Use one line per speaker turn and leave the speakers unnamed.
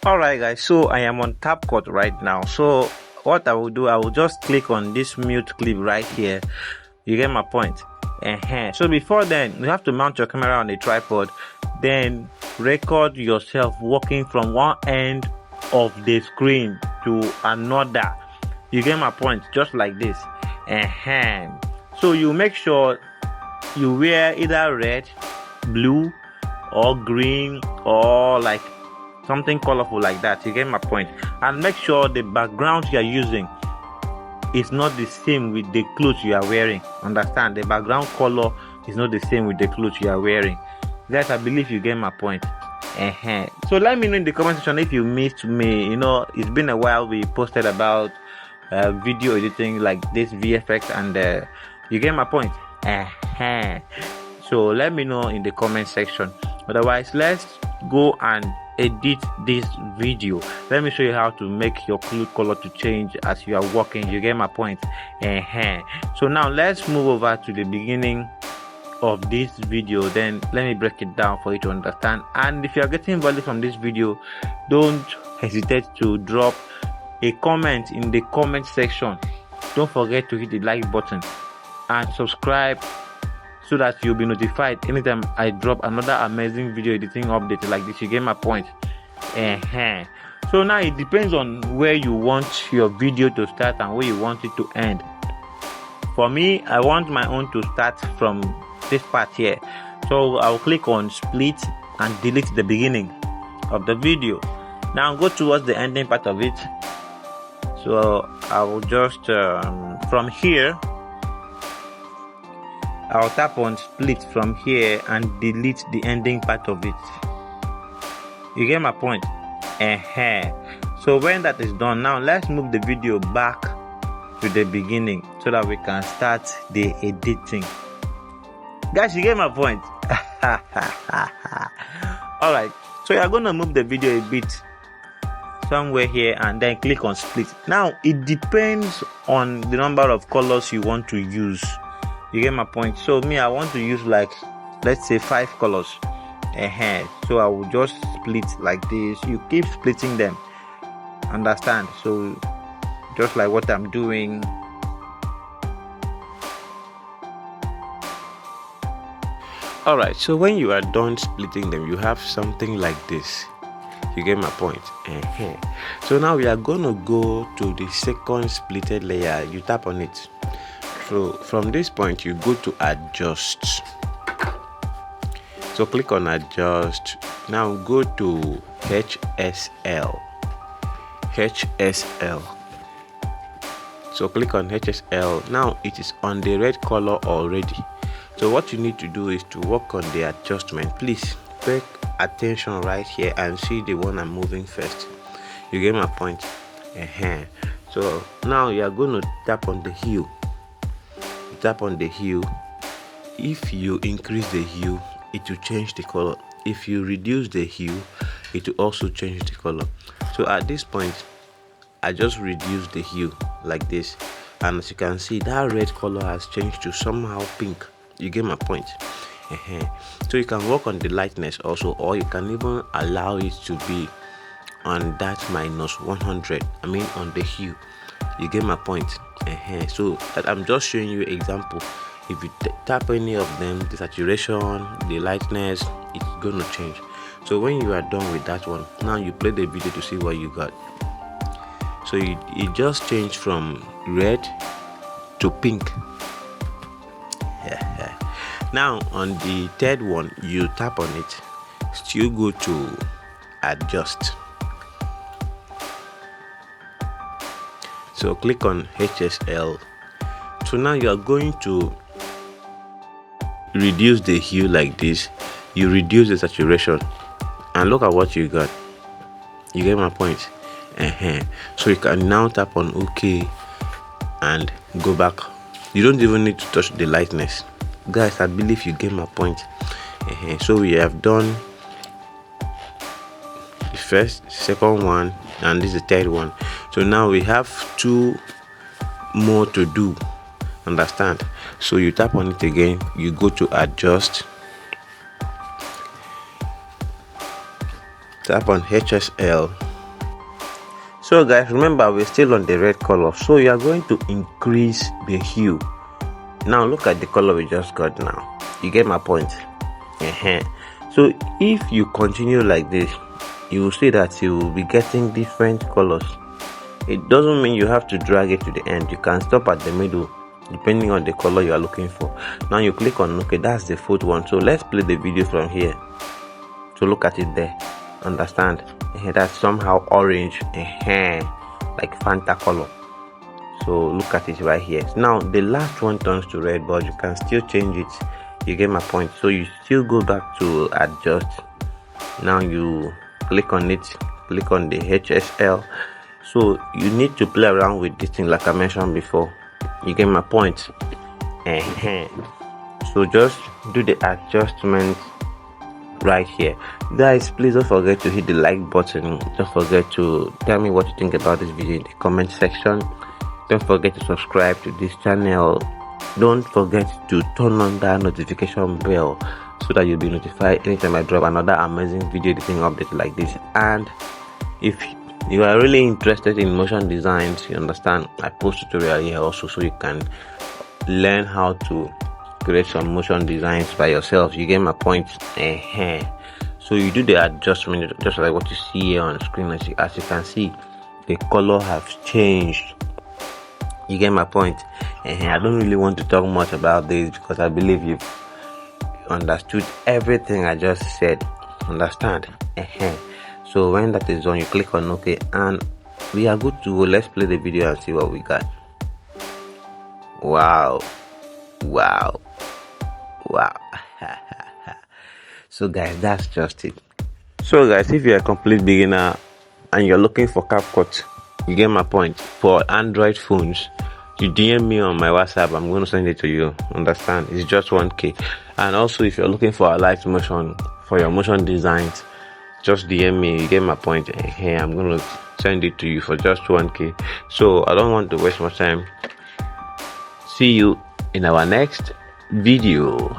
Alright guys, so I am on Capcut right now. So what I will do, I will just click on this mute clip right here. You get my point? So before then, you have to mount your camera on a tripod, then record yourself walking from one end of the screen to another. You get my point? Just like this. So you make sure you wear either red, blue, or green, or like something colorful like that. You get my point? And make sure the background you are using is not the same with the clothes you are wearing. Understand? The background color is not the same with the clothes you are wearing. Guys, I believe you get my point. So let me know in the comment section if you missed me. You know, it's been a while we posted about video editing like this VFX, and you get my point. So let me know in the comment section. Otherwise, let's go and edit this video. Let me show you how to make your cloth color to change as you are walking. You get my point? So now let's move over to the beginning of this video, then let me break it down for you to understand. And if you are getting value from this video, don't hesitate to drop a comment in the comment section. Don't forget to hit the like button and subscribe so that you'll be notified anytime I drop another amazing video editing update like this. You get my point? So now it depends on where you want your video to start and where you want it to end. For me, I want my own to start from this part here. So I'll click on split and delete the beginning of the video. Now go towards the ending part of it. So I will just from here, I'll tap on split from here and delete the ending part of it. You get my point? So when that is done, now let's move the video back to the beginning so that we can start the editing. Guys, you get my point? Alright, so you're gonna move the video a bit somewhere here and then click on split. Now it depends on the number of colors you want to use. You get my point? So me, I want to use like, let's say 5 colors. So I will just split like this. You keep splitting them. Understand? So just like what I'm doing. Alright, so when you are done splitting them, you have something like this. You get my point? So now we are gonna go to the second splitted layer. You tap on it. So from this point you go to adjust. So click on adjust. Now go to HSL. So click on HSL. Now it is on the red color already. So what you need to do is to work on the adjustment. Please pay attention right here and see the one I'm moving first. You get my point? So now you are going to tap on the hue. Tap on the hue. If you increase the hue, it will change the color. If you reduce the hue, it will also change the color. So at this point, I just reduce the hue like this, and as you can see, that red color has changed to somehow pink. You get my point? So you can work on the lightness also, or you can even allow it to be on that -100. I mean on the hue. You get my point? So that I'm just showing you example. If you tap any of them, the saturation, the lightness, it's gonna change. So when you are done with that one, now you play the video to see what you got. So it just changed from red to pink. Now on the third one, you tap on it, still go to adjust. So click on HSL. So now you are going to reduce the hue like this. You reduce the saturation, and look at what you got. You get my point? So you can now tap on OK and go back. You don't even need to touch the lightness. Guys, I believe you get my point. So we have done the first, second one, and this is the third one. So now we have 2 more to do. Understand? So you tap on it again, you go to adjust, tap on HSL, So guys, remember we're still on the red color, so you are going to increase the hue. Now look at the color we just got now. You get my point? So if you continue like this, you will see that you will be getting different colors. It doesn't mean you have to drag it to the end. You can stop at the middle depending on the color you are looking for. Now you click on okay, that's the fourth one. So let's play the video from here. So look at it there. Understand? That's somehow orange, like Fanta color. So look at it right here. Now the last one turns to red, but you can still change it. You get my point? So you still go back to adjust. Now you click on it, click on the HSL. So you need to play around with this thing like I mentioned before. You get my point? So just do the adjustment right here. Guys, please don't forget to hit the like button. Don't forget to tell me what you think about this video in the comment section. Don't forget to subscribe to this channel. Don't forget to turn on that notification bell so that you'll be notified anytime I drop another amazing video editing update like this. And if you are really interested in motion designs, you understand, I post tutorial here also, so you can learn how to create some motion designs by yourself. You get my point? So you do the adjustment just like what you see here on screen. As you can see, the color has changed. You get my point? I don't really want to talk much about this because I believe you've understood everything I just said. Understand? So when that is done, you click on OK, and we are good to go. Let's play the video and see what we got. Wow. So guys, that's just it. So guys, if you're a complete beginner and you're looking for Capcut, you get my point, for Android phones, you DM me on my WhatsApp. I'm going to send it to you. Understand? It's just 1K. And also, if you're looking for a live motion for your motion designs, just DM me. You get my point? I'm going to send it to you for just 1K. So I don't want to waste more time. See you in our next video.